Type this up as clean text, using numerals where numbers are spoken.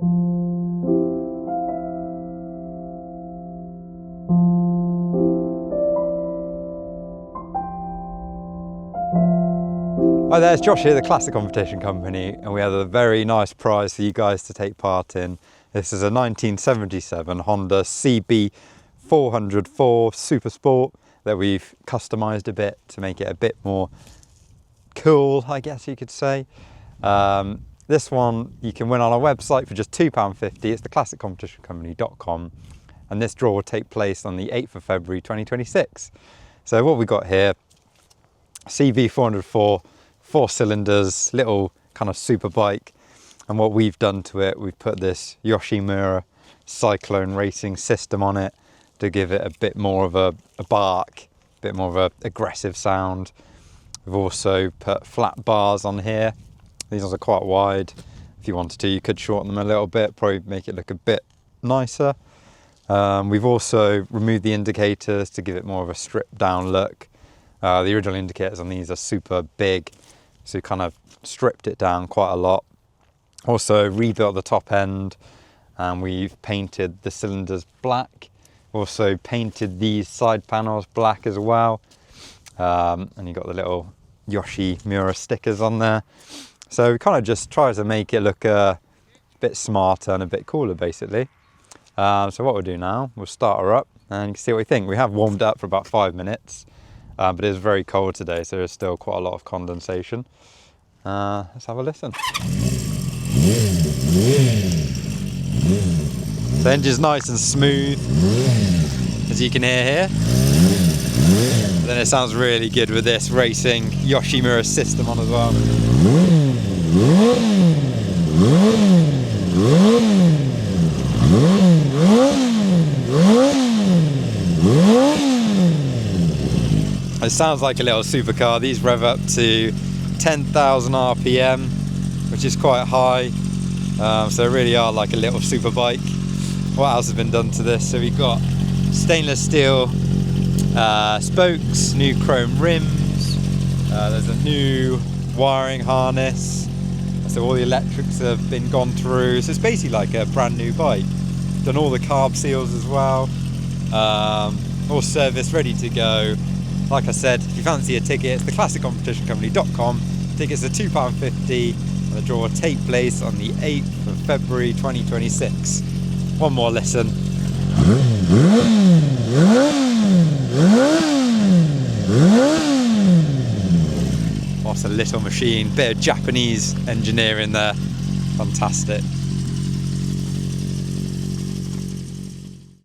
Hi there, it's Josh here, the Classic Competition Company, and we have a very nice prize for you guys to take part in. This is a 1977 Honda CB400 Four Supersport that we've customised a bit to make it a bit more cool, I guess you could say. This one you can win on our website for just £2.50. It's theclassiccompetitioncompany.com, and this draw will take place on the 8th of February 2026. So what we got here, CB400 Four, 4 cylinders, little kind of super bike, and what we've done to it, we've put this Yoshimura Cyclone racing system on it to give it a bit more of a bark, a bit more of an aggressive sound. We've also put flat bars on here. These ones are quite wide. If you wanted to, you could shorten them a little bit, probably make it look a bit nicer. We've also removed the indicators to give it more of a stripped down look. The original indicators on these are super big, so kind of stripped it down quite a lot. Also rebuilt the top end, and we've painted the cylinders black. Also painted these side panels black as well. And you got the little Yoshimura stickers on there. So we kind of just try to make it look a bit smarter and a bit cooler, basically. So what we'll do now, we'll start her up and see what we think. We have warmed up for about 5 minutes. But it is very cold today, so there's still quite a lot of condensation. Let's have a listen. The engine's nice and smooth, as you can hear here. Then it sounds really good with this racing Yoshimura system on as well. It sounds like a little supercar. These rev up to 10,000 RPM, which is quite high. So they really are like a little super bike. What else has been done to this? So we've got stainless steel spokes, new chrome rims. There's a new wiring harness. So all the electrics have been gone through. So it's basically like a brand new bike. Done all the carb seals as well. All serviced, ready to go. Like I said, if you fancy a ticket, it's theclassiccompetitioncompany.com. Tickets are £2.50, and the draw will take place on the 8th of February 2026. One more listen. What's a little machine, bit of Japanese engineering there, fantastic.